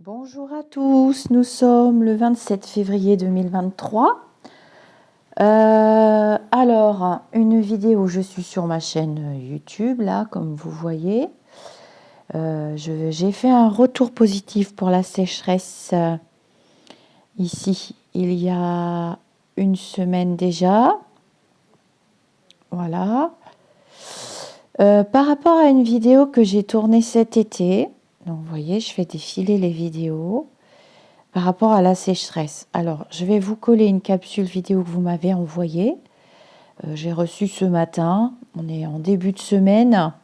Bonjour à tous, nous sommes le 27 février 2023. Alors, une vidéo, je suis sur ma chaîne YouTube, là, comme vous voyez. J'ai fait un retour positif pour la sécheresse ici, il y a une semaine déjà. Voilà. Par rapport à une vidéo que j'ai tournée cet été, donc vous voyez, je fais défiler les vidéos. Par rapport à la sécheresse. Alors, je vais vous coller une capsule vidéo que vous m'avez envoyée. J'ai reçu ce matin. On est en début de semaine.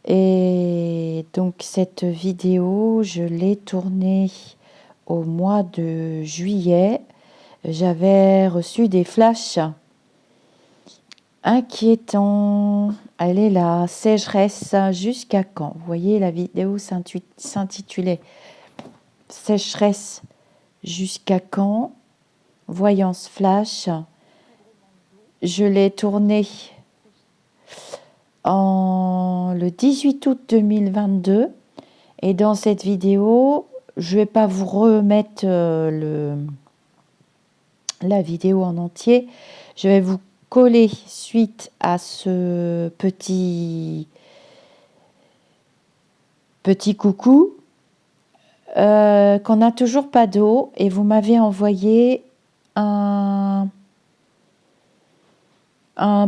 Et donc, cette vidéo, je l'ai tournée au mois de juillet. J'avais reçu des flashs inquiétants. Elle est là, sécheresse jusqu'à quand? Vous voyez, la vidéo s'intitulait sécheresse jusqu'à quand? Voyance flash. Je l'ai tournée le 18 août 2022. Et dans cette vidéo, je ne vais pas vous remettre la vidéo en entier. Je vais vous coller suite à ce petit coucou qu'on n'a toujours pas d'eau. Et vous m'avez envoyé un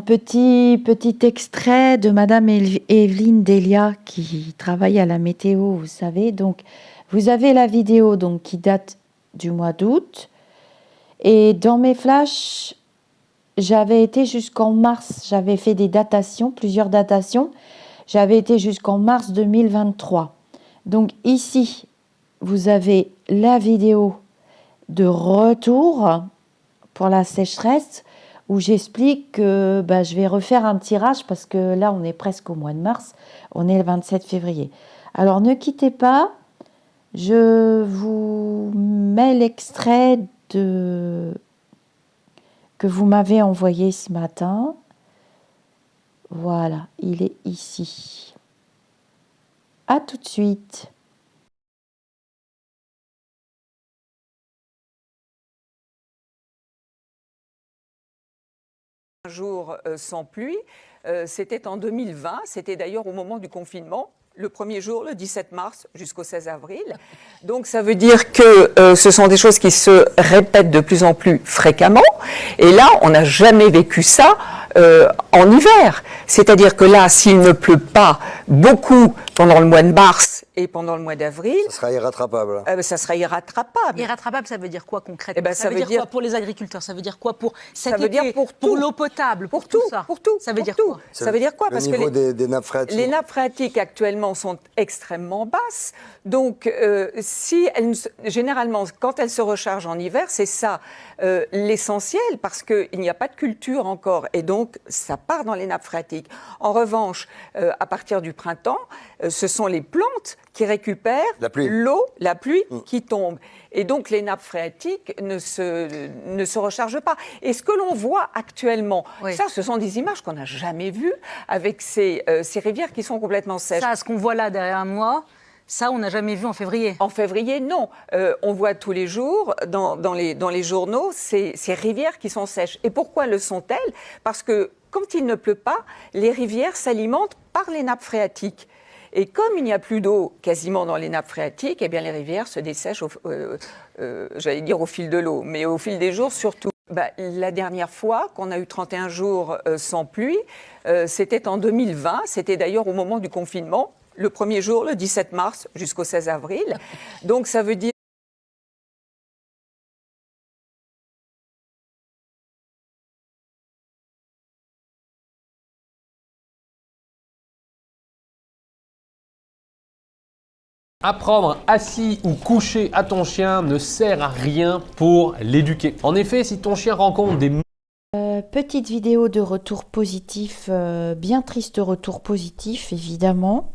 petit extrait de Madame Evelyne Delia qui travaille à la météo, vous savez. Donc, vous avez la vidéo donc, qui date du mois d'août. Et dans mes flashs, j'avais été jusqu'en mars. J'avais fait des datations, plusieurs datations. J'avais été jusqu'en mars 2023. Donc ici, vous avez la vidéo de retour pour la sécheresse, où j'explique que je vais refaire un tirage parce que là, on est presque au mois de mars. On est le 27 février. Alors, ne quittez pas. Je vous mets l'extrait que vous m'avez envoyé ce matin. Voilà, il est ici. À tout de suite. Un jour sans pluie, c'était en 2020, c'était d'ailleurs au moment du confinement, le premier jour, le 17 mars, jusqu'au 16 avril. Donc ça veut dire que ce sont des choses qui se répètent de plus en plus fréquemment. Et là, on n'a jamais vécu ça en hiver. C'est-à-dire que là, s'il ne pleut pas beaucoup pendant le mois de mars et pendant le mois d'avril... Ça sera irrattrapable. Ça sera irrattrapable. Irrattrapable, ça veut dire quoi concrètement? Ça veut dire quoi pour les agriculteurs? Ça veut dire quoi pour cet été, veut dire pour l'eau potable, pour tout ça? Pour tout. Ça veut dire tout. quoi? Ça veut dire quoi? Parce que des nappes phréatiques. Les nappes phréatiques actuellement sont extrêmement basses. Donc, généralement, quand elles se rechargent en hiver, c'est ça l'essentiel, parce qu'il n'y a pas de culture encore. Et donc, ça part dans les nappes phréatiques. En revanche, à partir du printemps, ce sont les plantes qui récupèrent l'eau, la pluie qui tombe. Et donc, les nappes phréatiques ne se rechargent pas. Et ce que l'on voit actuellement, ça, ce sont des images qu'on n'a jamais vues avec ces rivières qui sont complètement sèches. Ça, ce qu'on voit là derrière moi, ça, on n'a jamais vu en février. En février, non. On voit tous les jours dans les journaux ces rivières qui sont sèches. Et pourquoi le sont-elles? Parce que quand il ne pleut pas, les rivières s'alimentent par les nappes phréatiques. Et comme il n'y a plus d'eau quasiment dans les nappes phréatiques, eh bien les rivières se dessèchent, j'allais dire au fil de l'eau, mais au fil des jours surtout. La dernière fois qu'on a eu 31 jours sans pluie, c'était en 2020, c'était d'ailleurs au moment du confinement, le premier jour, le 17 mars, jusqu'au 16 avril. Donc ça veut dire... Apprendre assis ou couché à ton chien ne sert à rien pour l'éduquer. En effet, si ton chien rencontre des... Petite vidéo de retour positif, bien triste retour positif évidemment,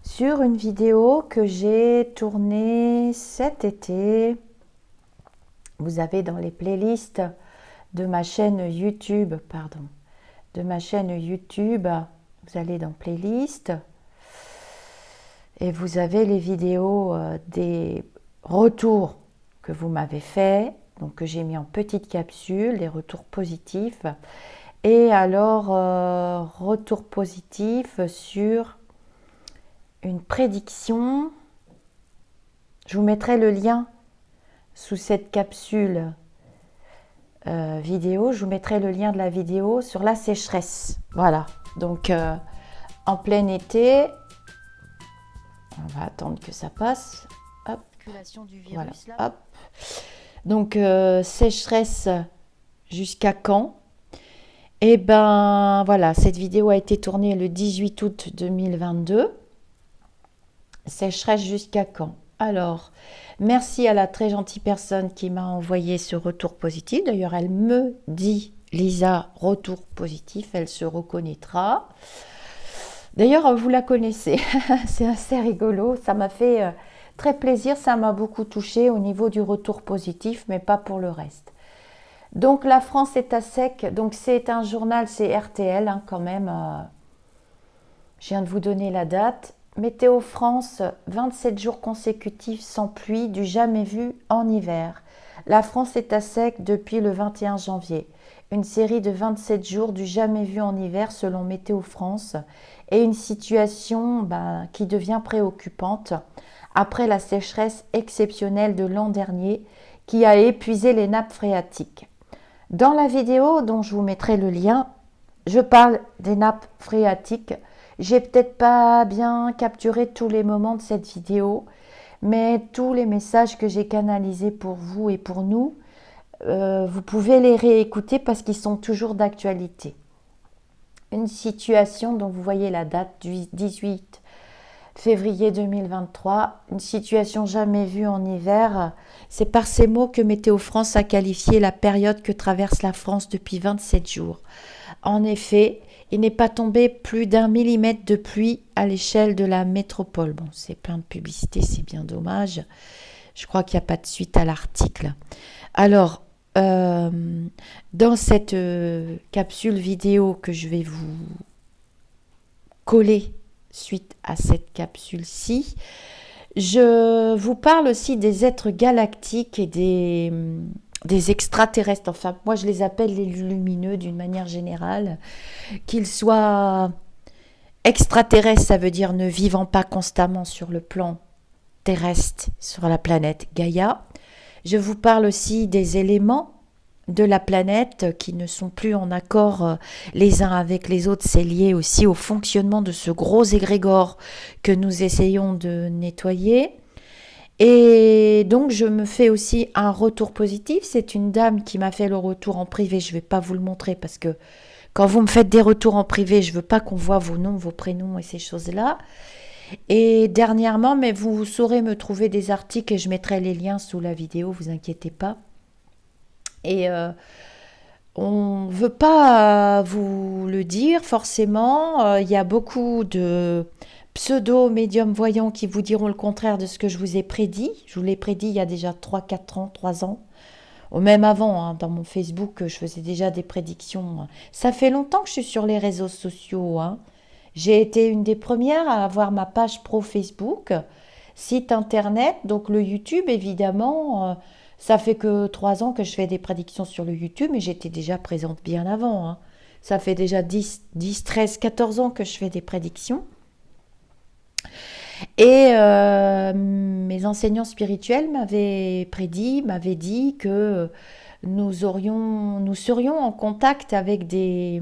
sur une vidéo que j'ai tournée cet été. Vous avez dans les playlists de ma chaîne YouTube, vous allez dans playlist. Et vous avez les vidéos des retours que vous m'avez fait, donc que j'ai mis en petites capsules, des retours positifs. Et alors, retour positif sur une prédiction. Je vous mettrai le lien sous cette capsule vidéo. Je vous mettrai le lien de la vidéo sur la sécheresse. Voilà, donc en plein été, on va attendre que ça passe. Hop, Du virus, voilà, là. hop. Donc, sécheresse jusqu'à quand? Eh ben voilà, cette vidéo a été tournée le 18 août 2022. Sécheresse jusqu'à quand? Alors, merci à la très gentille personne qui m'a envoyé ce retour positif. D'ailleurs, elle me dit, Lisa, retour positif, elle se reconnaîtra. D'ailleurs, vous la connaissez, c'est assez rigolo. Ça m'a fait très plaisir, ça m'a beaucoup touché au niveau du retour positif, mais pas pour le reste. Donc la France est à sec, donc c'est un journal, c'est RTL hein, quand même. Je viens de vous donner la date. Météo France, 27 jours consécutifs sans pluie, du jamais vu en hiver. La France est à sec depuis le 21 janvier. Une série de 27 jours du jamais vu en hiver selon Météo France et une situation qui devient préoccupante après la sécheresse exceptionnelle de l'an dernier qui a épuisé les nappes phréatiques. Dans la vidéo dont je vous mettrai le lien, je parle des nappes phréatiques. J'ai peut-être pas bien capturé tous les moments de cette vidéo, mais tous les messages que j'ai canalisés pour vous et pour nous, vous pouvez les réécouter parce qu'ils sont toujours d'actualité. Une situation dont vous voyez la date du 18 février 2023, une situation jamais vue en hiver. C'est par ces mots que Météo France a qualifié la période que traverse la France depuis 27 jours. En effet, il n'est pas tombé plus d'1 millimètre de pluie à l'échelle de la métropole. Bon, c'est plein de publicité, c'est bien dommage. Je crois qu'il n'y a pas de suite à l'article. Alors, dans cette capsule vidéo que je vais vous coller suite à cette capsule-ci, je vous parle aussi des êtres galactiques et des extraterrestres. Enfin, moi, je les appelle les lumineux d'une manière générale. Qu'ils soient extraterrestres, ça veut dire ne vivant pas constamment sur le plan terrestre, sur la planète Gaïa. Je vous parle aussi des éléments de la planète qui ne sont plus en accord les uns avec les autres. C'est lié aussi au fonctionnement de ce gros égrégore que nous essayons de nettoyer. Et donc, je me fais aussi un retour positif. C'est une dame qui m'a fait le retour en privé. Je ne vais pas vous le montrer parce que quand vous me faites des retours en privé, je ne veux pas qu'on voit vos noms, vos prénoms et ces choses-là. Et dernièrement, mais vous saurez me trouver des articles et je mettrai les liens sous la vidéo, vous inquiétez pas. Et on ne veut pas vous le dire forcément. Il y a beaucoup de pseudo-médiums voyants qui vous diront le contraire de ce que je vous ai prédit. Je vous l'ai prédit il y a déjà 3-4 ans, 3 ans. Ou même avant, hein, dans mon Facebook, je faisais déjà des prédictions. Ça fait longtemps que je suis sur les réseaux sociaux. Hein. J'ai été une des premières à avoir ma page pro Facebook, site internet, donc le YouTube évidemment. Ça fait que 3 ans que je fais des prédictions sur le YouTube, mais j'étais déjà présente bien avant. Hein. Ça fait déjà 10, 13, 14 ans que je fais des prédictions. Et mes enseignants spirituels m'avaient dit que nous serions en contact avec des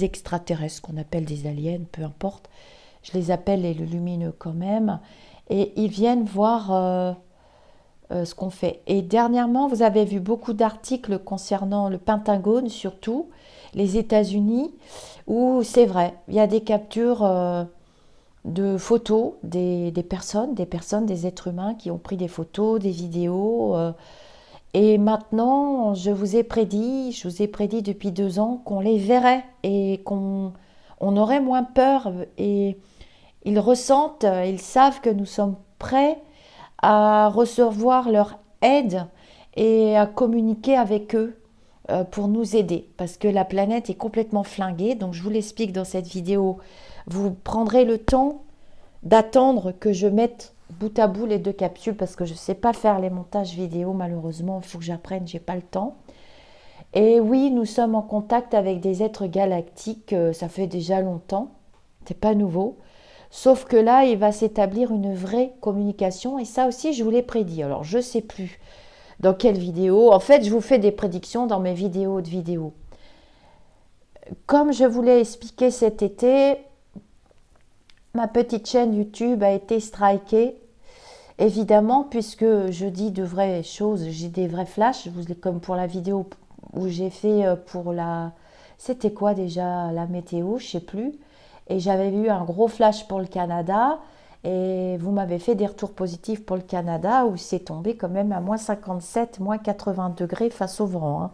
extraterrestres, qu'on appelle des aliens, peu importe. Je les appelle les lumineux quand même. Et ils viennent voir ce qu'on fait. Et dernièrement, vous avez vu beaucoup d'articles concernant le Pentagone, surtout les États-Unis, où c'est vrai, il y a des captures de photos des personnes, des êtres humains qui ont pris des photos, des vidéos. Et maintenant, je vous ai prédit depuis 2 ans qu'on les verrait et qu'on aurait moins peur. Et ils ressentent, ils savent que nous sommes prêts à recevoir leur aide et à communiquer avec eux pour nous aider. Parce que la planète est complètement flinguée. Donc je vous l'explique dans cette vidéo. Vous prendrez le temps d'attendre que je mette bout à bout les 2 capsules parce que je ne sais pas faire les montages vidéo malheureusement, il faut que j'apprenne, j'ai pas le temps. Et oui, nous sommes en contact avec des êtres galactiques, ça fait déjà longtemps, c'est pas nouveau. Sauf que là, il va s'établir une vraie communication et ça aussi, je vous l'ai prédit. Alors, je ne sais plus dans quelle vidéo. En fait, je vous fais des prédictions dans mes vidéos de vidéos. Comme je vous l'ai expliqué cet été, ma petite chaîne YouTube a été strikée. Évidemment, puisque je dis de vraies choses, j'ai des vrais flashs, comme pour la vidéo où j'ai fait pour la... C'était quoi déjà la météo, je ne sais plus. Et j'avais eu un gros flash pour le Canada et vous m'avez fait des retours positifs pour le Canada où c'est tombé quand même à moins 57, moins 80 degrés face au vent. Hein.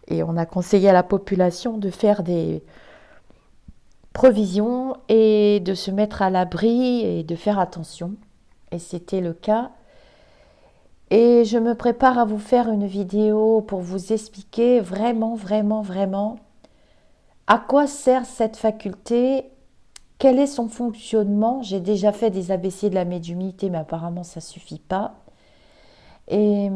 Et on a conseillé à la population de faire des provisions et de se mettre à l'abri et de faire attention. Et c'était le cas. Et je me prépare à vous faire une vidéo pour vous expliquer vraiment, vraiment, vraiment à quoi sert cette faculté. Quel est son fonctionnement? J'ai déjà fait des ABC de la médiumnité, mais apparemment ça ne suffit pas. Et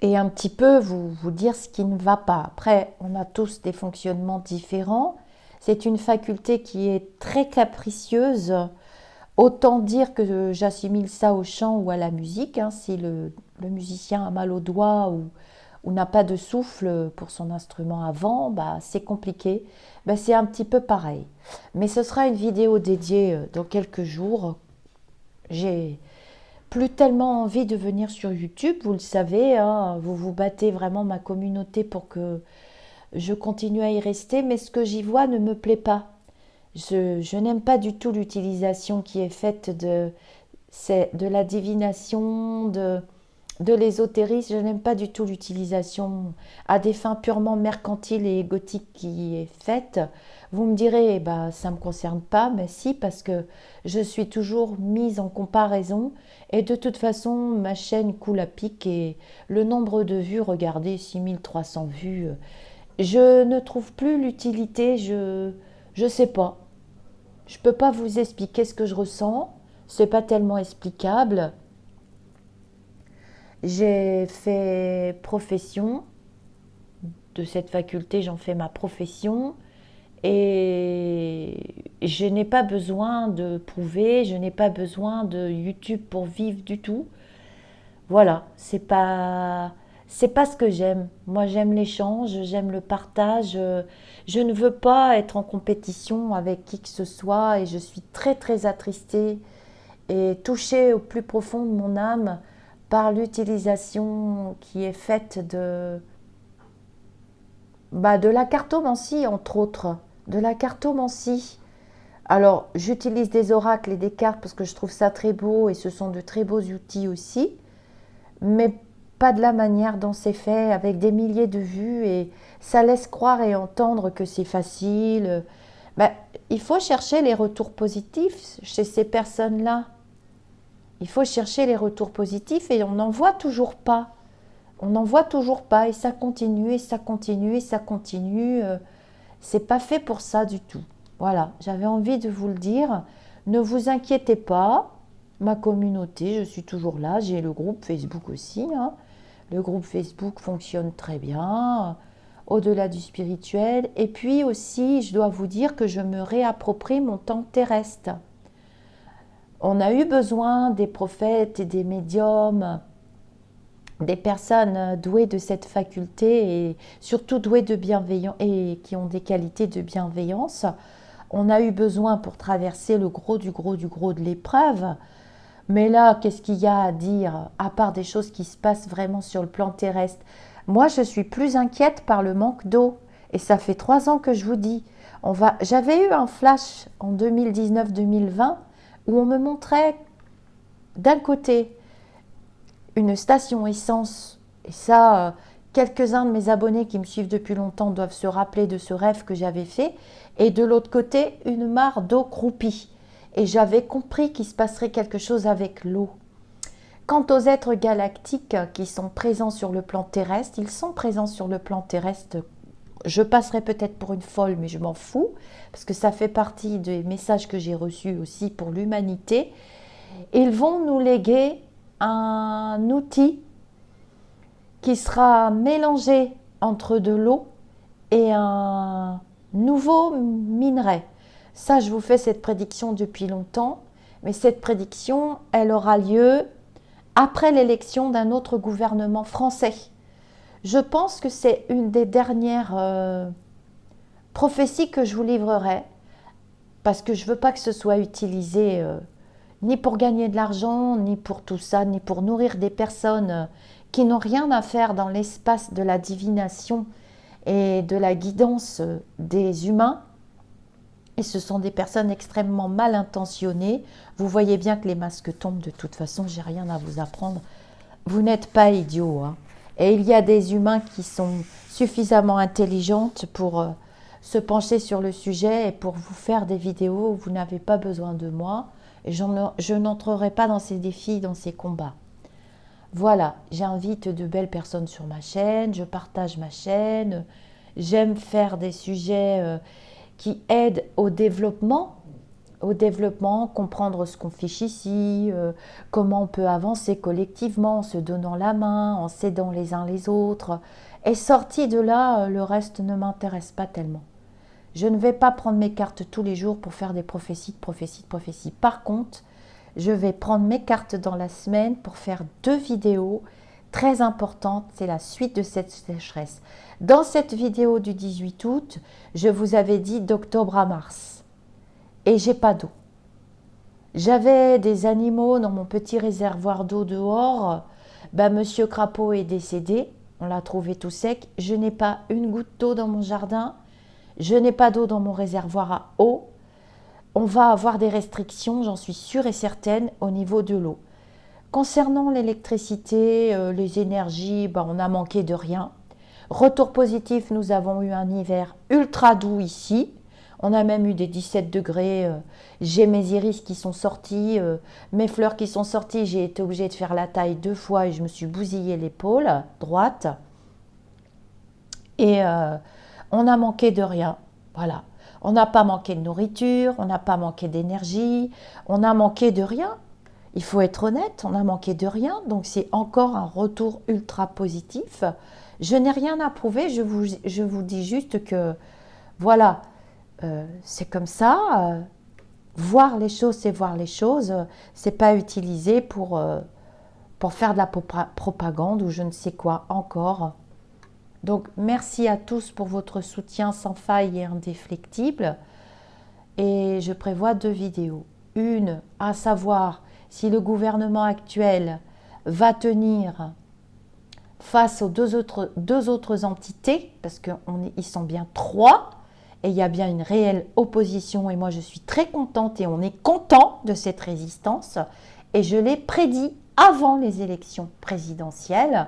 un petit peu vous dire ce qui ne va pas. Après, on a tous des fonctionnements différents. C'est une faculté qui est très capricieuse. Autant dire que j'assimile ça au chant ou à la musique. Hein. Si le musicien a mal au doigt ou n'a pas de souffle pour son instrument avant, bah, c'est compliqué. Bah, c'est un petit peu pareil. Mais ce sera une vidéo dédiée dans quelques jours. J'ai plus tellement envie de venir sur YouTube, vous le savez, hein, vous vous battez vraiment ma communauté pour que je continue à y rester, mais ce que j'y vois ne me plaît pas. Je n'aime pas du tout l'utilisation qui est faite de la divination, de l'ésotérisme, je n'aime pas du tout l'utilisation à des fins purement mercantiles et égotiques qui est faite. Vous me direz, bah, ça ne me concerne pas, mais si, parce que je suis toujours mise en comparaison et de toute façon, ma chaîne coule à pic et le nombre de vues, regardez, 6300 vues, je ne trouve plus l'utilité, je sais pas. Je ne peux pas vous expliquer ce que je ressens, c'est pas tellement explicable. J'ai fait profession de cette faculté, j'en fais ma profession et je n'ai pas besoin de prouver, je n'ai pas besoin de YouTube pour vivre du tout. Voilà, c'est pas ce que j'aime. Moi, j'aime l'échange, j'aime le partage. Je ne veux pas être en compétition avec qui que ce soit et je suis très très attristée et touchée au plus profond de mon âme par l'utilisation qui est faite de la cartomancie, entre autres. De la cartomancie. Alors, j'utilise des oracles et des cartes parce que je trouve ça très beau et ce sont de très beaux outils aussi, mais pas de la manière dont c'est fait, avec des milliers de vues et ça laisse croire et entendre que c'est facile. Il faut chercher les retours positifs chez ces personnes-là. Il faut chercher les retours positifs et on n'en voit toujours pas. On n'en voit toujours pas et ça continue et ça continue et ça continue. C'est pas fait pour ça du tout. Voilà, j'avais envie de vous le dire. Ne vous inquiétez pas, ma communauté, je suis toujours là. J'ai le groupe Facebook aussi. Hein. Le groupe Facebook fonctionne très bien, au-delà du spirituel. Et puis aussi, je dois vous dire que je me réapproprie mon temps terrestre. On a eu besoin des prophètes et des médiums, des personnes douées de cette faculté et surtout douées de bienveillance et qui ont des qualités de bienveillance. On a eu besoin pour traverser le gros du gros du gros de l'épreuve. Mais là, qu'est-ce qu'il y a à dire, à part des choses qui se passent vraiment sur le plan terrestre? Moi, je suis plus inquiète par le manque d'eau. Et ça fait 3 ans que je vous dis. J'avais eu un flash en 2019-2020 où on me montrait d'un côté une station essence. Et ça, quelques-uns de mes abonnés qui me suivent depuis longtemps doivent se rappeler de ce rêve que j'avais fait. Et de l'autre côté, une mare d'eau croupie. Et j'avais compris qu'il se passerait quelque chose avec l'eau. Quant aux êtres galactiques qui sont présents sur le plan terrestre, ils sont présents sur le plan terrestre, je passerai peut-être pour une folle, mais je m'en fous, parce que ça fait partie des messages que j'ai reçus aussi pour l'humanité. Ils vont nous léguer un outil qui sera mélangé entre de l'eau et un nouveau minerai. Ça, je vous fais cette prédiction depuis longtemps, mais cette prédiction, elle aura lieu après l'élection d'un autre gouvernement français. Je pense que c'est une des dernières prophéties que je vous livrerai, parce que je ne veux pas que ce soit utilisé ni pour gagner de l'argent, ni pour tout ça, ni pour nourrir des personnes qui n'ont rien à faire dans l'espace de la divination et de la guidance des humains. Et ce sont des personnes extrêmement mal intentionnées. Vous voyez bien que les masques tombent de toute façon, j'ai rien à vous apprendre. Vous n'êtes pas idiots, hein. Et il y a des humains qui sont suffisamment intelligentes pour se pencher sur le sujet et pour vous faire des vidéos où vous n'avez pas besoin de moi. Et je n'entrerai pas dans ces défis, dans ces combats. Voilà, j'invite de belles personnes sur ma chaîne, je partage ma chaîne, j'aime faire des sujets qui aident au développement, comprendre ce qu'on fiche ici, comment on peut avancer collectivement en se donnant la main, en s'aidant les uns les autres. Et sorti de là, le reste ne m'intéresse pas tellement. Je ne vais pas prendre mes cartes tous les jours pour faire des prophéties. Par contre, je vais prendre mes cartes dans la semaine pour faire 2 vidéos très importantes. C'est la suite de cette sécheresse. Dans cette vidéo du 18 août, je vous avais dit d'octobre à mars. Et j'ai pas d'eau. J'avais des animaux dans mon petit réservoir d'eau dehors. Monsieur Crapaud est décédé. On l'a trouvé tout sec. Je n'ai pas une goutte d'eau dans mon jardin. Je n'ai pas d'eau dans mon réservoir à eau. On va avoir des restrictions, j'en suis sûre et certaine, au niveau de l'eau. Concernant l'électricité, les énergies, on a manqué de rien. Retour positif, nous avons eu un hiver ultra doux ici. On a même eu des 17 degrés. J'ai mes iris qui sont sortis, mes fleurs qui sont sorties. J'ai été obligée de faire la taille 2 fois et je me suis bousillé l'épaule droite. Et on a manqué de rien. Voilà. On n'a pas manqué de nourriture, on n'a pas manqué d'énergie, on a manqué de rien. Il faut être honnête, on a manqué de rien. Donc c'est encore un retour ultra positif. Je n'ai rien à prouver, je vous dis juste que voilà, c'est comme ça. Voir les choses, c'est voir les choses. C'est pas utilisé pour faire de la propagande ou je ne sais quoi encore. Donc, merci à tous pour votre soutien sans faille et indéflectible. Et je prévois 2 vidéos. Une, à savoir si le gouvernement actuel va face aux deux autres entités, parce qu'ils sont bien 3, et il y a bien une réelle opposition, et moi je suis très contente, et on est content de cette résistance, et je l'ai prédit avant les élections présidentielles,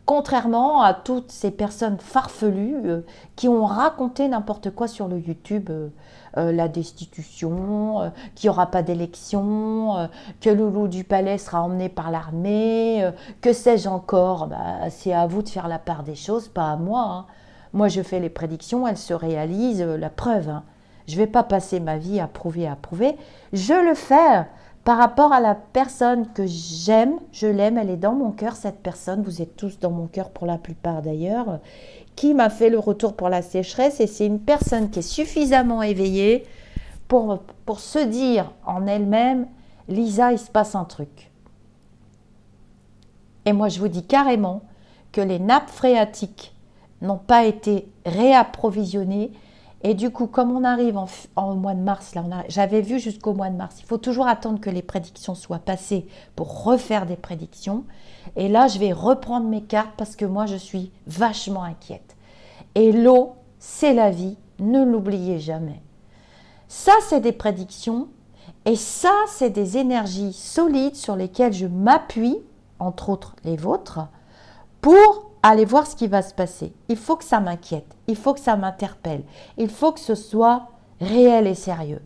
contrairement à toutes ces personnes farfelues qui ont raconté n'importe quoi sur le YouTube, la destitution, qu'il n'y aura pas d'élection, que Loulou du Palais sera emmené par l'armée, que sais-je encore. C'est à vous de faire la part des choses, pas à moi. Hein. Moi, je fais les prédictions, elles se réalisent, la preuve. Hein. Je ne vais pas passer ma vie à prouver. Je le fais par rapport à la personne que j'aime, je l'aime, elle est dans mon cœur, cette personne, vous êtes tous dans mon cœur pour la plupart d'ailleurs, qui m'a fait le retour pour la sécheresse, et c'est une personne qui est suffisamment éveillée pour se dire en elle-même, Lisa, il se passe un truc. Et moi, je vous dis carrément que les nappes phréatiques n'ont pas été réapprovisionnées. Et du coup, comme on arrive en mois de mars, là, j'avais vu jusqu'au mois de mars, il faut toujours attendre que les prédictions soient passées pour refaire des prédictions. Et là, je vais reprendre mes cartes parce que moi, je suis vachement inquiète. Et l'eau, c'est la vie, ne l'oubliez jamais. Ça, c'est des prédictions et ça, c'est des énergies solides sur lesquelles je m'appuie, entre autres les vôtres, pour aller voir ce qui va se passer. Il faut que ça m'inquiète, il faut que ça m'interpelle, il faut que ce soit réel et sérieux.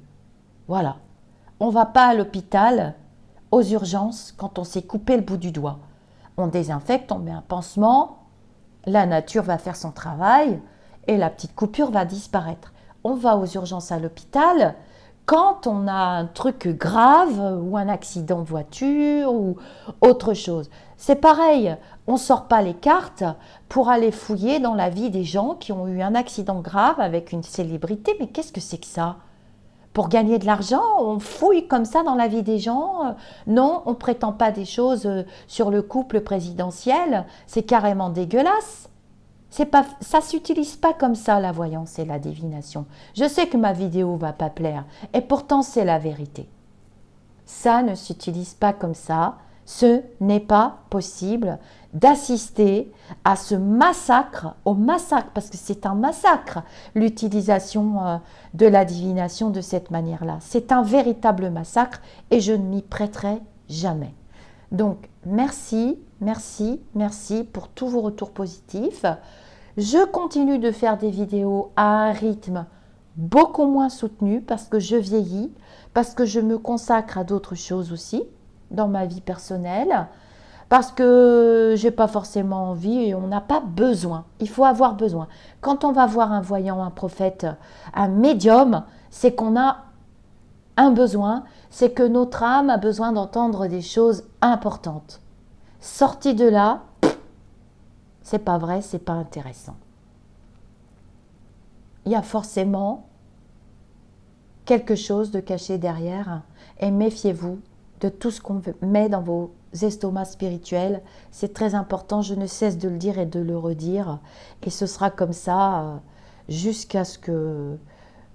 Voilà. On ne va pas à l'hôpital, aux urgences, quand on s'est coupé le bout du doigt. On désinfecte, on met un pansement, la nature va faire son travail et la petite coupure va disparaître. On va aux urgences à l'hôpital quand on a un truc grave ou un accident de voiture ou autre chose. C'est pareil, on ne sort pas les cartes pour aller fouiller dans la vie des gens qui ont eu un accident grave avec une célébrité. Mais qu'est-ce que c'est que ça? Pour gagner de l'argent, on fouille comme ça dans la vie des gens. Non, on ne prétend pas des choses sur le couple présidentiel. C'est carrément dégueulasse. Ça ne s'utilise pas comme ça, la voyance et la divination. Je sais que ma vidéo ne va pas plaire, et pourtant c'est la vérité. Ça ne s'utilise pas comme ça. Ce n'est pas possible d'assister à ce massacre, au massacre, parce que c'est un massacre, l'utilisation de la divination de cette manière-là. C'est un véritable massacre et je ne m'y prêterai jamais. Donc, merci, merci, merci pour tous vos retours positifs. Je continue de faire des vidéos à un rythme beaucoup moins soutenu parce que je vieillis, parce que je me consacre à d'autres choses aussi dans ma vie personnelle, parce que j'ai pas forcément envie et on n'a pas besoin. Il faut avoir besoin. Quand on va voir un voyant, un prophète, un médium, c'est qu'on a un besoin, c'est que notre âme a besoin d'entendre des choses importantes. Sorti de là, c'est pas vrai, c'est pas intéressant. Il y a forcément quelque chose de caché derrière et méfiez-vous de tout ce qu'on met dans vos estomacs spirituels. C'est très important, je ne cesse de le dire et de le redire. Et ce sera comme ça jusqu'à ce que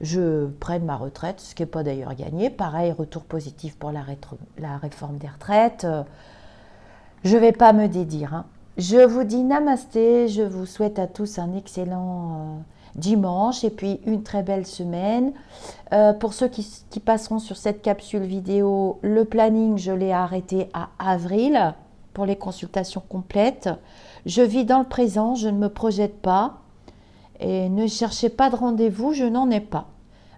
je prenne ma retraite, ce qui n'est pas d'ailleurs gagné. Pareil, retour positif pour la réforme des retraites. Je ne vais pas me dédire. Hein. Je vous dis namasté, je vous souhaite à tous un excellent dimanche et puis une très belle semaine. Pour ceux qui passeront sur cette capsule vidéo, le planning, je l'ai arrêté à avril pour les consultations complètes. Je vis dans le présent, je ne me projette pas et ne cherchez pas de rendez-vous, je n'en ai pas.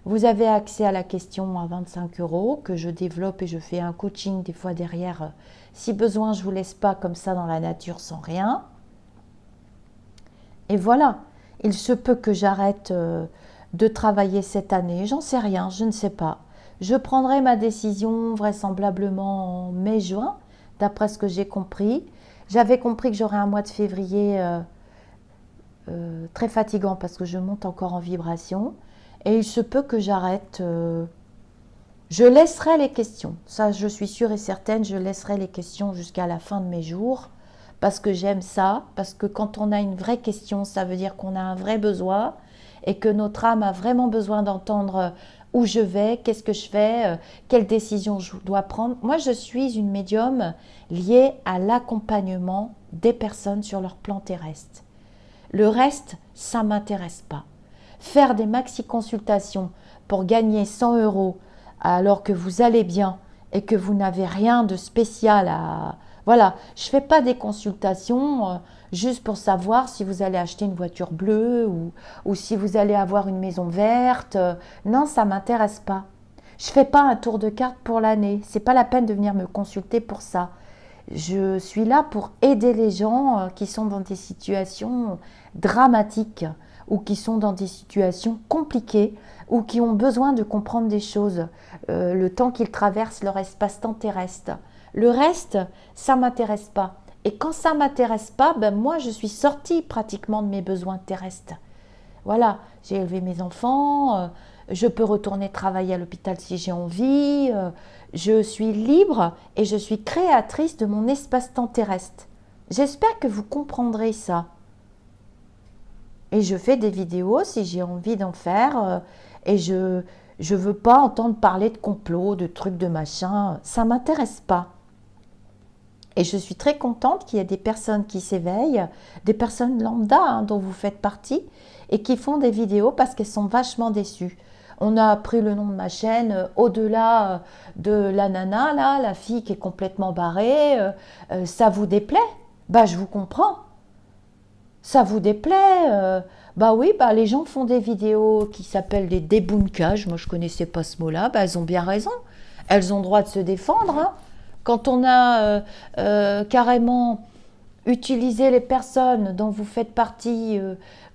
Vous avez accès à la question à 25 € que je développe et je fais un coaching des fois derrière. Si besoin, je ne vous laisse pas comme ça dans la nature sans rien. Et voilà. Il se peut que j'arrête de travailler cette année, j'en sais rien, je ne sais pas. Je prendrai ma décision vraisemblablement en mai-juin, d'après ce que j'ai compris. J'avais compris que j'aurais un mois de février très fatigant parce que je monte encore en vibration. Et il se peut que j'arrête. Je laisserai les questions, ça je suis sûre et certaine, je laisserai les questions jusqu'à la fin de mes jours. Parce que j'aime ça, parce que quand on a une vraie question, ça veut dire qu'on a un vrai besoin et que notre âme a vraiment besoin d'entendre où je vais, qu'est-ce que je fais, quelle décision je dois prendre. Moi, je suis une médium liée à l'accompagnement des personnes sur leur plan terrestre. Le reste, ça ne m'intéresse pas. Faire des maxi-consultations pour gagner 100 € alors que vous allez bien et que vous n'avez rien de spécial à... Voilà, je ne fais pas des consultations juste pour savoir si vous allez acheter une voiture bleue ou si vous allez avoir une maison verte. Non, ça ne m'intéresse pas. Je ne fais pas un tour de carte pour l'année. Ce n'est pas la peine de venir me consulter pour ça. Je suis là pour aider les gens qui sont dans des situations dramatiques ou qui sont dans des situations compliquées ou qui ont besoin de comprendre des choses, le temps qu'ils traversent leur espace-temps terrestre. Le reste, ça ne m'intéresse pas. Et quand ça ne m'intéresse pas, ben moi, je suis sortie pratiquement de mes besoins terrestres. Voilà, j'ai élevé mes enfants, je peux retourner travailler à l'hôpital si j'ai envie, je suis libre et je suis créatrice de mon espace-temps terrestre. J'espère que vous comprendrez ça. Et je fais des vidéos si j'ai envie d'en faire et je ne veux pas entendre parler de complot, de trucs, de machin, ça ne m'intéresse pas. Et je suis très contente qu'il y ait des personnes qui s'éveillent, des personnes lambda dont vous faites partie, et qui font des vidéos parce qu'elles sont vachement déçues. On a pris le nom de ma chaîne au-delà de la nana, là, la fille qui est complètement barrée. Ça vous déplaît? Bah, je vous comprends. Ça vous déplaît? Bah oui, bah les gens font des vidéos qui s'appellent des débunkages. Moi, je ne connaissais pas ce mot-là. Bah, elles ont bien raison. Elles ont le droit de se défendre, hein. Quand on a carrément utilisez les personnes dont vous faites partie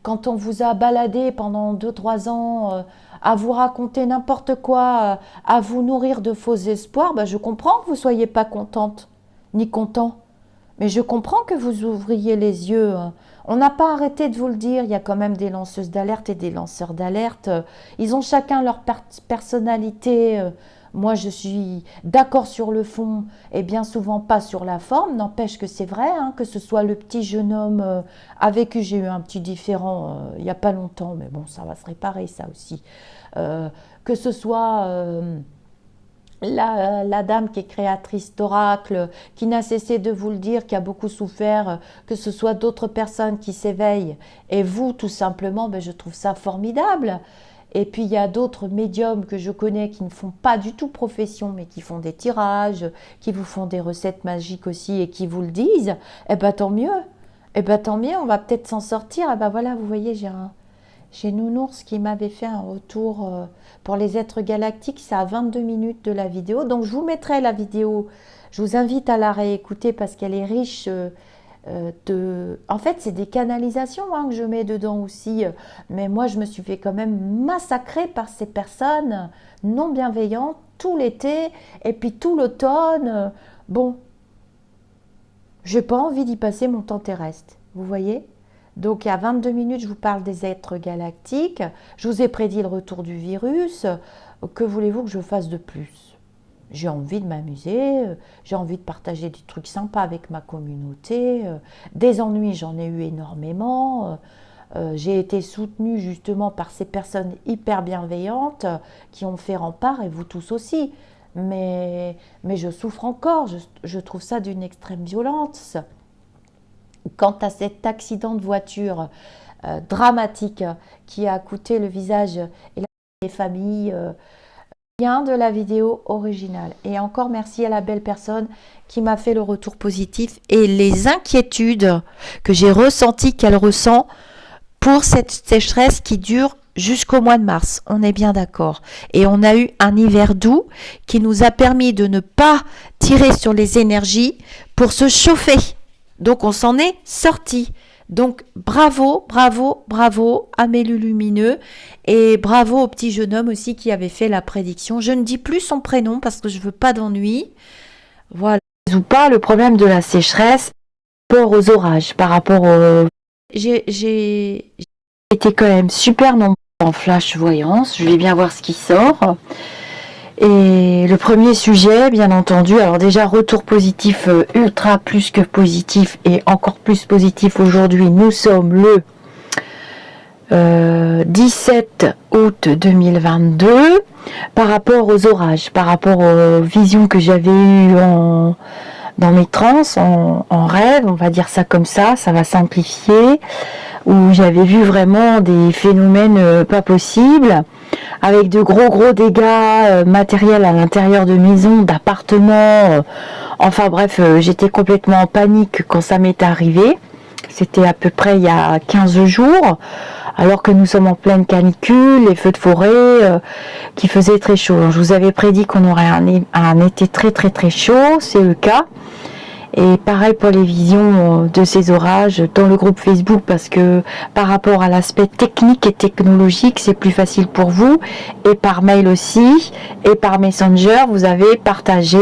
quand on vous a baladé pendant 2-3 ans à vous raconter n'importe quoi, à vous nourrir de faux espoirs, ben je comprends que vous ne soyez pas contente ni content. Mais je comprends que vous ouvriez les yeux. On n'a pas arrêté de vous le dire. Il y a quand même des lanceuses d'alerte et des lanceurs d'alerte. Ils ont chacun leur personnalité. Moi, je suis d'accord sur le fond et bien souvent pas sur la forme. N'empêche que c'est vrai, hein, que ce soit le petit jeune homme avec qui j'ai eu un petit différend il n'y a pas longtemps. Mais bon, ça va se réparer, ça aussi. Que ce soit... La dame qui est créatrice d'Oracle, qui n'a cessé de vous le dire, qui a beaucoup souffert, que ce soit d'autres personnes qui s'éveillent, et vous, tout simplement, ben, je trouve ça formidable. Et puis, il y a d'autres médiums que je connais qui ne font pas du tout profession, mais qui font des tirages, qui vous font des recettes magiques aussi, et qui vous le disent. Eh ben, tant mieux. Eh ben, tant mieux, on va peut-être s'en sortir. Eh ben, voilà, vous voyez, j'ai Nounours qui m'avait fait un retour pour les êtres galactiques, c'est à 22 minutes de la vidéo. Donc je vous mettrai la vidéo, je vous invite à la réécouter parce qu'elle est riche de... En fait, c'est des canalisations hein, que je mets dedans aussi. Mais moi, je me suis fait quand même massacrer par ces personnes non bienveillantes tout l'été et puis tout l'automne. Bon, j'ai pas envie d'y passer mon temps terrestre, vous voyez ? Donc, à 22 minutes, je vous parle des êtres galactiques. Je vous ai prédit le retour du virus. Que voulez-vous que je fasse de plus? J'ai envie de m'amuser, j'ai envie de partager des trucs sympas avec ma communauté. Des ennuis, j'en ai eu énormément. J'ai été soutenue justement par ces personnes hyper bienveillantes qui ont fait rempart, et vous tous aussi. Mais je souffre encore, je trouve ça d'une extrême violence. Quant à cet accident de voiture dramatique qui a coûté le visage et la famille, lien de la vidéo originale. Et encore merci à la belle personne qui m'a fait le retour positif et les inquiétudes que j'ai ressenties qu'elle ressent pour cette sécheresse qui dure jusqu'au mois de mars. On est bien d'accord. Et on a eu un hiver doux qui nous a permis de ne pas tirer sur les énergies pour se chauffer. Donc, on s'en est sorti. Donc, bravo, bravo, bravo à mes lumineux et bravo au petit jeune homme aussi qui avait fait la prédiction. Je ne dis plus son prénom parce que je ne veux pas d'ennui. Voilà. Ou pas le problème de la sécheresse par rapport aux orages, par rapport aux... J'ai été quand même super nombreux en flash voyance. Je vais bien voir ce qui sort. Et le premier sujet, bien entendu, alors déjà retour positif ultra plus que positif et encore plus positif aujourd'hui. Nous sommes le 17 août 2022 par rapport aux orages, par rapport aux visions que j'avais eues dans mes trans, en rêve, on va dire ça comme ça va simplifier, où j'avais vu vraiment des phénomènes pas possibles, avec de gros dégâts matériels à l'intérieur de maisons, d'appartements, enfin bref, j'étais complètement en panique quand ça m'est arrivé. C'était à peu près il y a 15 jours, alors que nous sommes en pleine canicule, les feux de forêt, qui faisaient très chaud. Alors, je vous avais prédit qu'on aurait un été très chaud, c'est le cas. Et pareil pour les visions de ces orages dans le groupe Facebook, parce que par rapport à l'aspect technique et technologique, c'est plus facile pour vous. Et par mail aussi, et par Messenger, vous avez partagé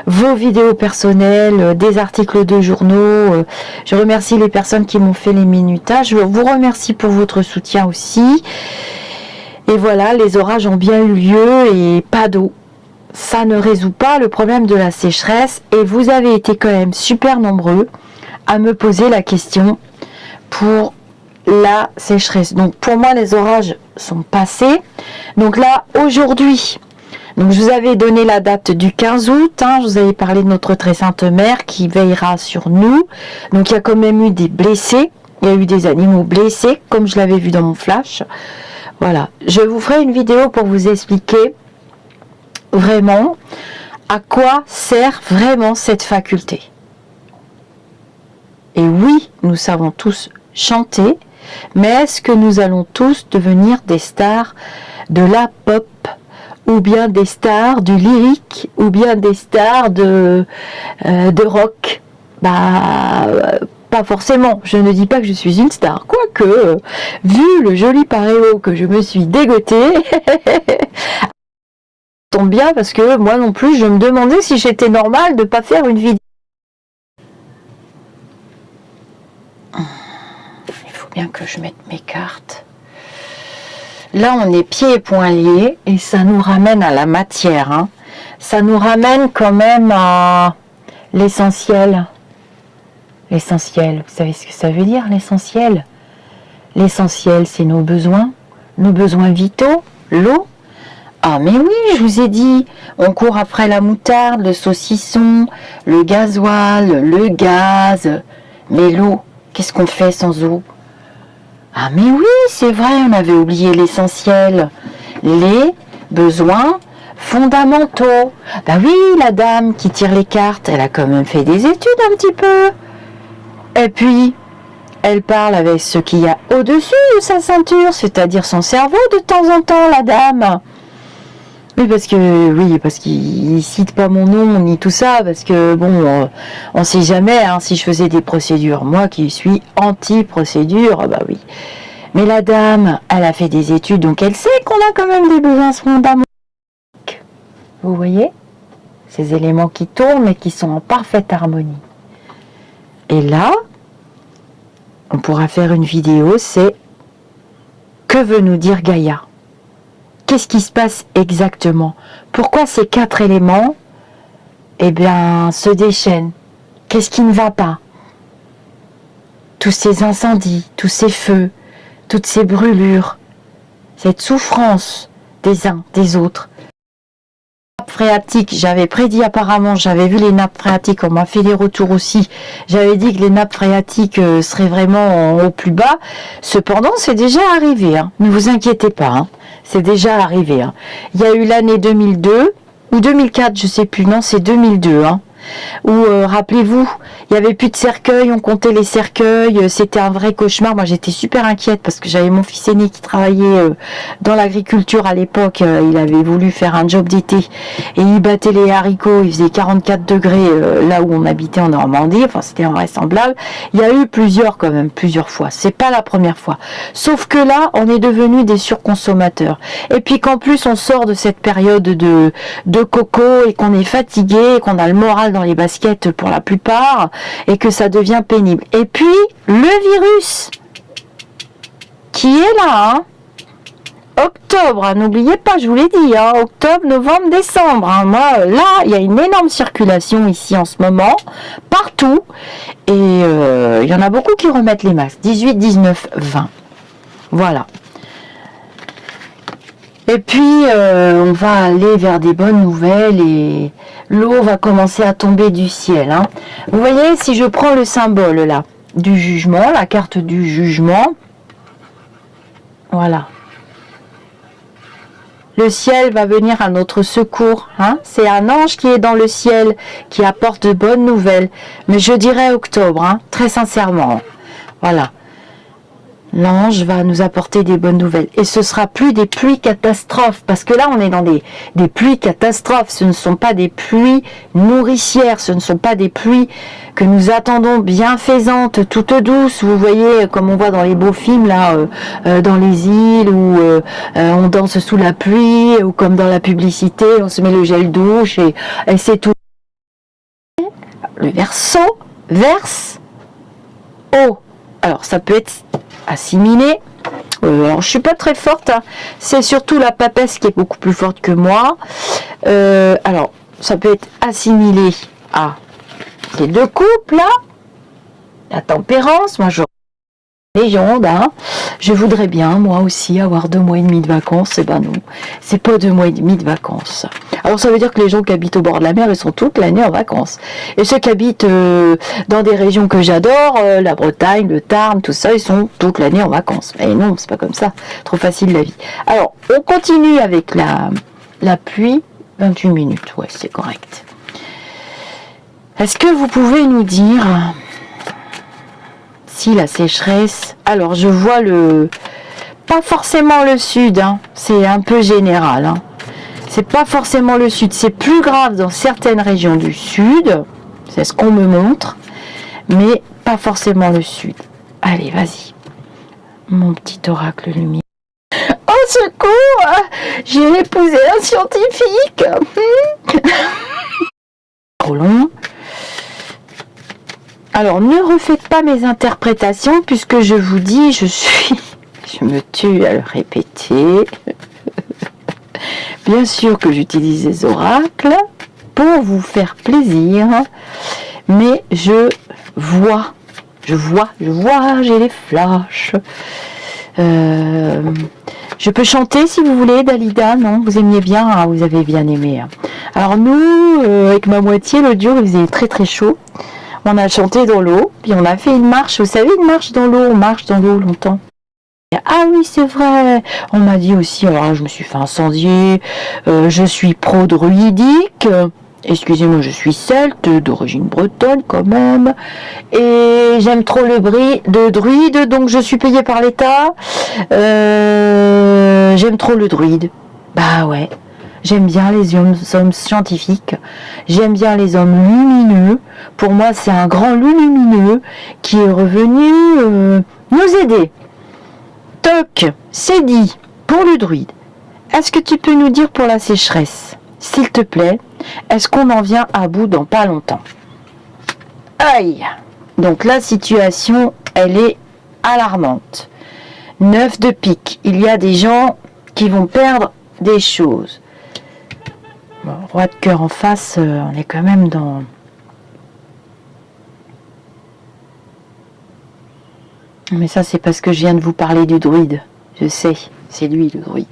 vos vidéos personnelles, des articles de journaux. Je remercie les personnes qui m'ont fait les minutages. Je vous remercie pour votre soutien aussi. Et voilà, les orages ont bien eu lieu et pas d'eau. Ça ne résout pas le problème de la sécheresse et vous avez été quand même super nombreux à me poser la question pour la sécheresse. Donc pour moi les orages sont passés. Donc là aujourd'hui, donc je vous avais donné la date du 15 août, je vous avais parlé de notre très sainte mère qui veillera sur nous. Donc il y a quand même eu des blessés, il y a eu des animaux blessés comme je l'avais vu dans mon flash. Voilà, je vous ferai une vidéo pour vous expliquer vraiment à quoi sert vraiment cette faculté. Et oui, nous savons tous chanter, mais est-ce que nous allons tous devenir des stars de la pop, ou bien des stars du lyrique, ou bien des stars de rock? Pas forcément, je ne dis pas que je suis une star, quoique, vu le joli paréo que je me suis dégotée, tombe bien parce que moi non plus, je me demandais si j'étais normale de ne pas faire une vidéo. Il faut bien que je mette mes cartes. Là, on est pieds et poings liés et ça nous ramène à la matière. Hein. Ça nous ramène quand même à l'essentiel. L'essentiel, vous savez ce que ça veut dire, l'essentiel? L'essentiel, c'est nos besoins vitaux, l'eau. Ah mais oui, je vous ai dit, on court après la moutarde, le saucisson, le gasoil, le gaz. Mais l'eau, qu'est-ce qu'on fait sans eau? Ah mais oui, c'est vrai, on avait oublié l'essentiel. Les besoins fondamentaux. Bah oui, la dame qui tire les cartes, elle a quand même fait des études un petit peu. Et puis, elle parle avec ce qu'il y a au-dessus de sa ceinture, c'est-à-dire son cerveau de temps en temps, la dame. Oui, parce qu'il cite pas mon nom ni tout ça, parce que bon, on sait jamais hein, si je faisais des procédures. Moi qui suis anti-procédure, bah oui. Mais la dame, elle a fait des études, donc elle sait qu'on a quand même des besoins fondamentaux. Vous voyez? Ces éléments qui tournent et qui sont en parfaite harmonie. Et là, on pourra faire une vidéo, c'est que veut nous dire Gaïa? Qu'est-ce qui se passe exactement? Pourquoi ces 4 éléments, se déchaînent? Qu'est-ce qui ne va pas? Tous ces incendies, tous ces feux, toutes ces brûlures, cette souffrance des uns, des autres. Phréatiques, j'avais prédit apparemment, j'avais vu les nappes phréatiques, on m'a fait des retours aussi, j'avais dit que les nappes phréatiques seraient vraiment au plus bas, cependant c'est déjà arrivé, hein. Ne vous inquiétez pas, hein. C'est déjà arrivé. Hein. Il y a eu l'année 2002, ou 2004, je sais plus, non c'est 2002, hein, où, rappelez-vous, il n'y avait plus de cercueils, on comptait les cercueils, c'était un vrai cauchemar. Moi j'étais super inquiète parce que j'avais mon fils aîné qui travaillait dans l'agriculture à l'époque, il avait voulu faire un job d'été et il battait les haricots, il faisait 44 degrés là où on habitait en Normandie, enfin c'était invraisemblable. Il y a eu plusieurs fois, c'est pas la première fois. Sauf que là, on est devenus des surconsommateurs. Et puis qu'en plus on sort de cette période de coco et qu'on est fatigué, et qu'on a le moral dans les baskets pour la plupart, et que ça devient pénible. Et puis, le virus, qui est là, hein. Octobre, hein, n'oubliez pas, je vous l'ai dit, hein, octobre, novembre, décembre. Hein. Moi, là, il y a une énorme circulation ici en ce moment, partout, et il y en a beaucoup qui remettent les masques, 18, 19, 20. Voilà. Et puis, on va aller vers des bonnes nouvelles et l'eau va commencer à tomber du ciel. Hein. Vous voyez, si je prends le symbole là, du jugement, la carte du jugement, voilà. Le ciel va venir à notre secours. Hein. C'est un ange qui est dans le ciel, qui apporte de bonnes nouvelles. Mais je dirais octobre, hein, très sincèrement. Voilà. L'ange va nous apporter des bonnes nouvelles. Et ce sera plus des pluies catastrophes. Parce que là, on est dans des pluies catastrophes. Ce ne sont pas des pluies nourricières. Ce ne sont pas des pluies que nous attendons bienfaisantes, toutes douces. Vous voyez, comme on voit dans les beaux films, là, dans les îles, où on danse sous la pluie, ou comme dans la publicité, on se met le gel douche, et c'est tout. Le Verseau, verse, eau. Alors, ça peut être assimilé. Alors, je suis pas très forte. Hein. C'est surtout la papesse qui est beaucoup plus forte que moi. Alors, ça peut être assimilé à les deux couples, là. La tempérance. Moi, je légende, hein. Je voudrais bien, moi aussi, avoir 2 mois et demi de vacances. Eh ben non, c'est pas 2 mois et demi de vacances. Alors ça veut dire que les gens qui habitent au bord de la mer, ils sont toute l'année en vacances. Et ceux qui habitent dans des régions que j'adore, la Bretagne, le Tarn, tout ça, ils sont toute l'année en vacances. Mais non, c'est pas comme ça. Trop facile la vie. Alors, on continue avec la pluie. 28 minutes, ouais, c'est correct. Est-ce que vous pouvez nous dire si la sécheresse... Alors, je vois pas forcément le sud, hein, c'est un peu général. Hein. C'est pas forcément le sud, c'est plus grave dans certaines régions du sud, c'est ce qu'on me montre. mais pas forcément le sud. Allez, vas-y, mon petit oracle lumineux. Au secours, j'ai épousé un scientifique. Trop long. Alors, ne refaites pas mes interprétations puisque je vous dis, je me tue à le répéter. Bien sûr que j'utilise les oracles pour vous faire plaisir, mais je vois, j'ai les flashs. Je peux chanter si vous voulez, Dalida, non? Vous aimiez bien, hein, vous avez bien aimé. Hein. Alors nous, avec ma moitié, l'autre jour, il faisait très très chaud. On a chanté dans l'eau, puis on a fait une marche. Vous savez, une marche dans l'eau, on marche dans l'eau longtemps. Ah oui, c'est vrai. On m'a dit aussi, alors là, je me suis fait incendier, je suis pro-druidique. Excusez-moi, je suis celte, d'origine bretonne quand même. Et j'aime trop le bris de druide, donc je suis payée par l'État. J'aime trop le druide. Bah ouais. J'aime bien les hommes scientifiques. J'aime bien les hommes lumineux. Pour moi, c'est un grand lumineux qui est revenu nous aider. Toc, c'est dit pour le druide. Est-ce que tu peux nous dire pour la sécheresse, s'il te plaît, est-ce qu'on en vient à bout dans pas longtemps? Aïe. Donc la situation, elle est alarmante. 9 de pique. Il y a des gens qui vont perdre des choses. Bon, roi de cœur en face, on est quand même dans... Mais ça, c'est parce que je viens de vous parler du druide. Je sais, c'est lui le druide.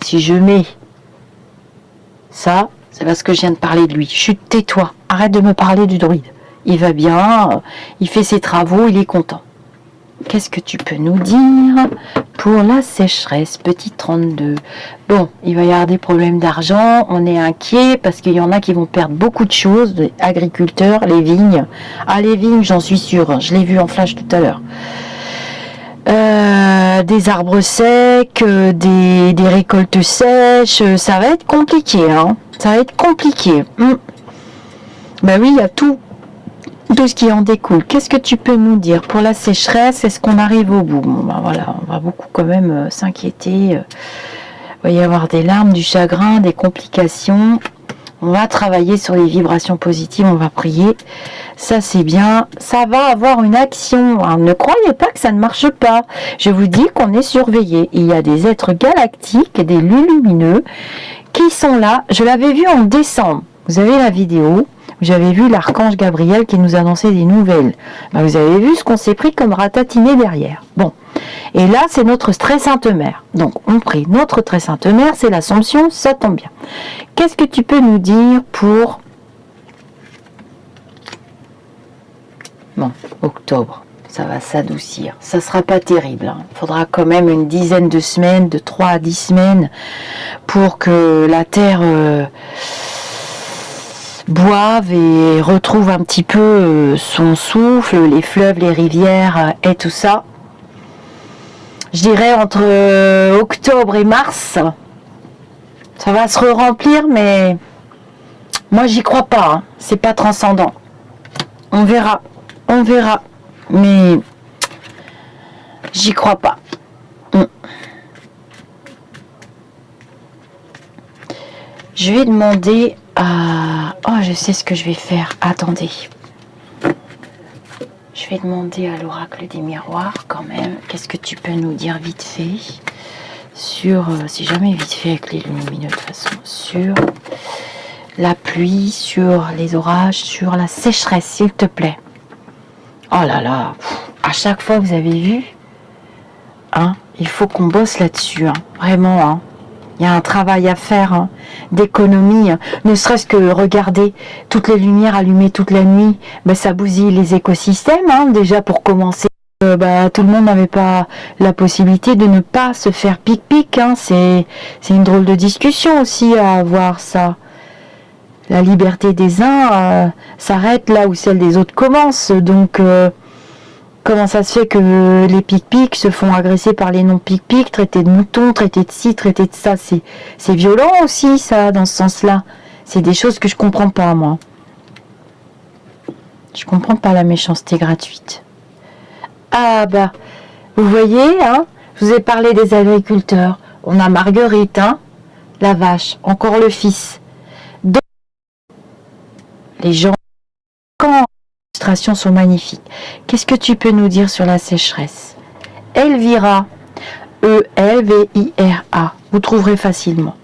Si je mets ça, c'est parce que je viens de parler de lui. Chut, tais-toi, arrête de me parler du druide. Il va bien, il fait ses travaux, il est content. Qu'est-ce que tu peux nous dire pour la sécheresse, petit 32? Bon, il va y avoir des problèmes d'argent, on est inquiet parce qu'il y en a qui vont perdre beaucoup de choses, les agriculteurs, les vignes. Ah, les vignes, j'en suis sûre, je l'ai vu en flash tout à l'heure. Des arbres secs, des récoltes sèches, ça va être compliqué, hein. Ça va être compliqué. Ben oui, il y a tout ce qui en découle. Qu'est-ce que tu peux nous dire pour la sécheresse? Est-ce qu'on arrive au bout? Bon, ben voilà, on va beaucoup quand même s'inquiéter. Il va y avoir des larmes, du chagrin, des complications. On va travailler sur les vibrations positives, on va prier. Ça, c'est bien. Ça va avoir une action. Alors, ne croyez pas que ça ne marche pas. Je vous dis qu'on est surveillé. Il y a des êtres galactiques, des lumineux, qui sont là. Je l'avais vu en décembre. Vous avez la vidéo. J'avais vu l'archange Gabriel qui nous annonçait des nouvelles. Ben, vous avez vu ce qu'on s'est pris comme ratatiné derrière. Bon. Et là, c'est notre très sainte mère. Donc, on prie notre très sainte mère, c'est l'Assomption, ça tombe bien. Qu'est-ce que tu peux nous dire pour... Bon, octobre, ça va s'adoucir. Ça sera pas terrible. Il faudra quand même une dizaine de semaines, de 3 à 10 semaines, pour que la Terre boive et retrouve un petit peu son souffle, les fleuves, les rivières et tout ça. Je dirais entre octobre et mars, ça va se remplir, mais moi j'y crois pas, hein. C'est pas transcendant. On verra, mais j'y crois pas. Je vais demander à... Oh, je sais ce que je vais faire, attendez. Je vais demander à l'oracle des miroirs quand même, qu'est-ce que tu peux nous dire vite fait sur, si jamais vite fait avec les lumineux de toute façon, sur la pluie, sur les orages, sur la sécheresse, s'il te plaît. Oh là là, à chaque fois vous avez vu, hein, il faut qu'on bosse là-dessus, hein, vraiment, hein. Il y a un travail à faire, hein, d'économie, hein. Ne serait-ce que regarder toutes les lumières allumées toute la nuit, ben, ça bousille les écosystèmes, hein, déjà pour commencer. Tout le monde n'avait pas la possibilité de ne pas se faire pic-pic, hein. C'est une drôle de discussion aussi à avoir, ça. La liberté des uns s'arrête là où celle des autres commence, donc... Comment ça se fait que les pic-pics se font agresser par les non-pic-pics, traités de moutons, traités de ci, traités de ça? C'est violent aussi, ça, dans ce sens-là. C'est des choses que je comprends pas, moi. Je comprends pas la méchanceté gratuite. Ah bah, vous voyez, hein, je vous ai parlé des agriculteurs. On a Marguerite, hein, la vache, encore le fils. Donc, les gens, quand les illustrations sont magnifiques. Qu'est-ce que tu peux nous dire sur la sécheresse? Elvira, E-L-V-I-R-A, vous trouverez facilement.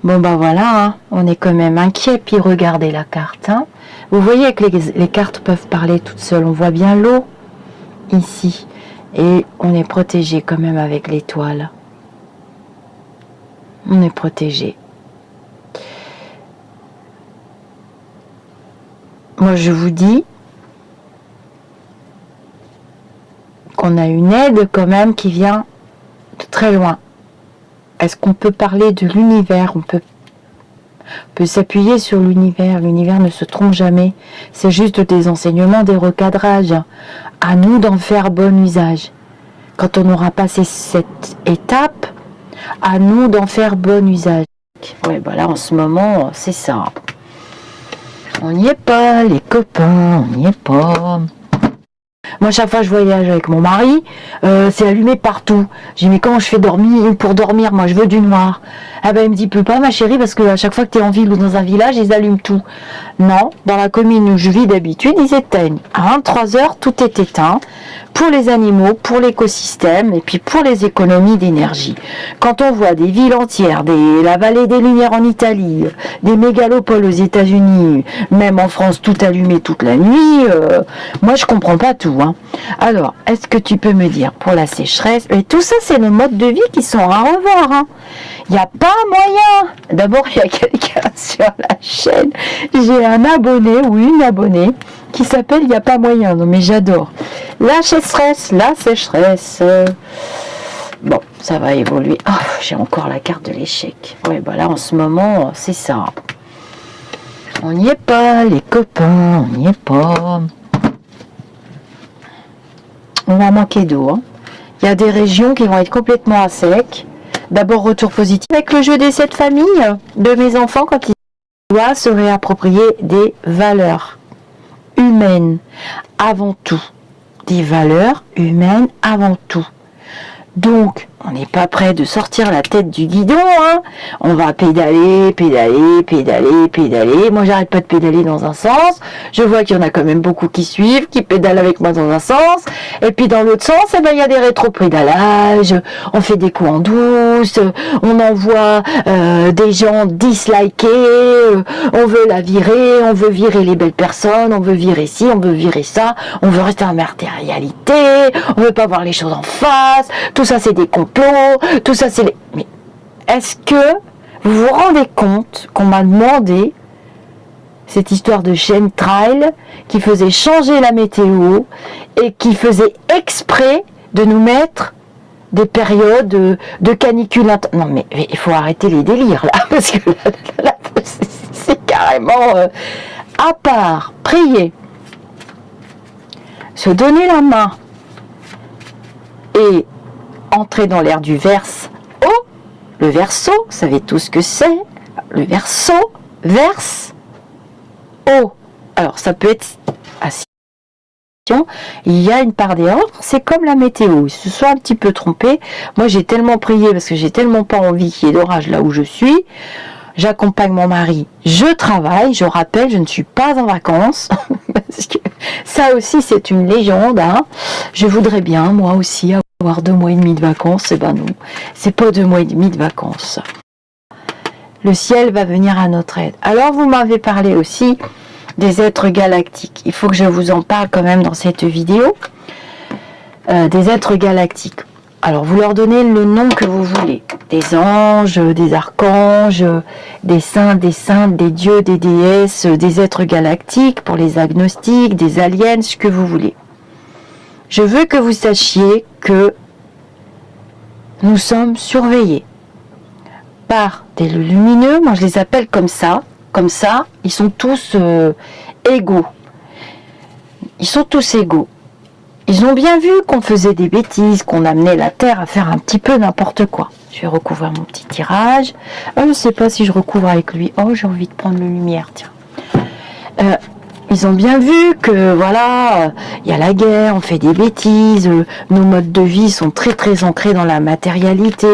Bon bah voilà, hein, on est quand même inquiet, puis regardez la carte. Hein. Vous voyez que les cartes peuvent parler toutes seules, on voit bien l'eau ici. Et on est protégé quand même avec l'étoile. On est protégé. Moi je vous dis qu'on a une aide quand même qui vient de très loin. Est-ce qu'on peut parler de l'univers? On peut s'appuyer sur l'univers. L'univers ne se trompe jamais. C'est juste des enseignements, des recadrages. À nous d'en faire bon usage. Quand on aura passé cette étape, à nous d'en faire bon usage. Ouais, bah là en ce moment, c'est ça. On n'y est pas, les copains, on n'y est pas. Moi, chaque fois que je voyage avec mon mari, c'est allumé partout. J'ai dit, mais comment je fais dormir pour dormir? Moi, je veux du noir. Ah ben, il me dit, peux pas, ma chérie, parce que à chaque fois que tu es en ville ou dans un village, ils allument tout. Non, dans la commune où je vis d'habitude, ils éteignent. À 23h, tout est éteint. Pour les animaux, pour l'écosystème, et puis pour les économies d'énergie. Quand on voit des villes entières, la vallée des Lumières en Italie, des mégalopoles aux États-Unis, même en France, tout allumé toute la nuit, moi, je comprends pas tout. Hein. Alors, est-ce que tu peux me dire pour la sécheresse? Et tout ça, c'est le mode de vie qui sont à revoir. Hein. Il n'y a pas moyen. D'abord, il y a quelqu'un sur la chaîne. J'ai un abonné ou une abonnée qui s'appelle Il n'y a pas moyen. Non, mais j'adore. La sécheresse. Bon, ça va évoluer. Oh, j'ai encore la carte de l'échec. Ouais, bah là, en ce moment, c'est ça. On n'y est pas, les copains. On n'y est pas. On va manquer d'eau. Hein. Il y a des régions qui vont être complètement à sec. D'abord, retour positif avec le jeu des 7 familles de mes enfants quand ils doivent se réapproprier des valeurs humaines avant tout. Des valeurs humaines avant tout. Donc, on n'est pas prêt de sortir la tête du guidon, hein. On va pédaler. Moi, j'arrête pas de pédaler dans un sens. Je vois qu'il y en a quand même beaucoup qui suivent, qui pédalent avec moi dans un sens. Et puis, dans l'autre sens, eh ben, il y a des rétro-pédalages. On fait des coups en douce. On envoie des gens dislikés. On veut la virer. On veut virer les belles personnes. On veut virer ci, on veut virer ça. On veut rester en matérialité. On veut pas voir les choses en face. Tout ça, c'est des complots, tout ça, c'est les... Mais est-ce que vous vous rendez compte qu'on m'a demandé cette histoire de chemtrail qui faisait changer la météo et qui faisait exprès de nous mettre des périodes de canicule. Non, mais il faut arrêter les délires, là, parce que là, c'est carrément... à part prier, se donner la main et entrer dans l'ère du verso. Le verso, vous savez tous ce que c'est. Le verso, verse, eau. Alors, ça peut être assis. Il y a une part d'erreur, c'est comme la météo. Ils se sont un petit peu trompés. Moi, j'ai tellement prié parce que j'ai tellement pas envie qu'il y ait d'orage là où je suis. J'accompagne mon mari, je travaille, je rappelle, je ne suis pas en vacances, parce que ça aussi c'est une légende, hein. Je voudrais bien, moi aussi, avoir 2 mois et demi de vacances, et ben non, c'est pas 2 mois et demi de vacances. Le ciel va venir à notre aide. Alors vous m'avez parlé aussi des êtres galactiques, il faut que je vous en parle quand même dans cette vidéo, des êtres galactiques. Alors, vous leur donnez le nom que vous voulez. Des anges, des archanges, des saints, des saintes, des dieux, des déesses, des êtres galactiques, pour les agnostiques, des aliens, ce que vous voulez. Je veux que vous sachiez que nous sommes surveillés par des lumineux. Moi, je les appelle comme ça. Comme ça, ils sont tous égaux. Ils sont tous égaux. Ils ont bien vu qu'on faisait des bêtises, qu'on amenait la Terre à faire un petit peu n'importe quoi. Je vais recouvrir mon petit tirage. Je ne sais pas si je recouvre avec lui. Oh, j'ai envie de prendre le lumière, tiens. Ils ont bien vu que voilà, il y a la guerre, on fait des bêtises, nos modes de vie sont très très ancrés dans la matérialité,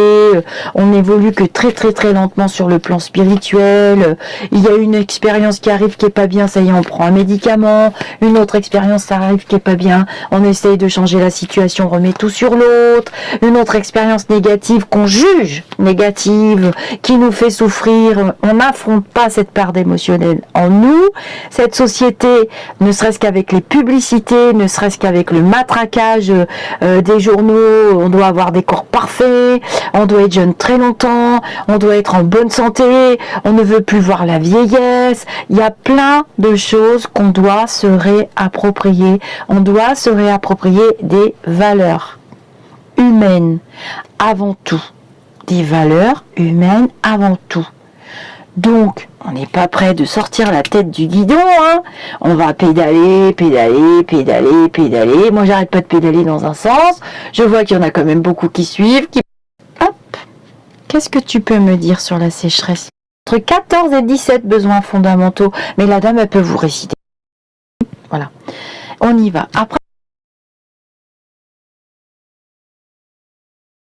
on évolue que très très très lentement sur le plan spirituel, il y a une expérience qui arrive qui est pas bien, ça y est, on prend un médicament, une autre expérience ça arrive qui est pas bien, on essaye de changer la situation, on remet tout sur l'autre, une autre expérience négative qu'on juge négative, qui nous fait souffrir, on n'affronte pas cette part d'émotionnel en nous, cette société, ne serait-ce qu'avec les publicités, ne serait-ce qu'avec le matraquage des journaux, on doit avoir des corps parfaits, on doit être jeune très longtemps, on doit être en bonne santé, on ne veut plus voir la vieillesse, il y a plein de choses qu'on doit se réapproprier, on doit se réapproprier des valeurs humaines avant tout, des valeurs humaines avant tout. Donc, on n'est pas prêt de sortir la tête du guidon, hein. On va pédaler, pédaler, pédaler, pédaler. Moi, j'arrête pas de pédaler dans un sens. Je vois qu'il y en a quand même beaucoup qui suivent. Hop. Qu'est-ce que tu peux me dire sur la sécheresse? Entre 14 et 17 besoins fondamentaux. Mais la dame, elle peut vous réciter. Voilà. On y va. Après,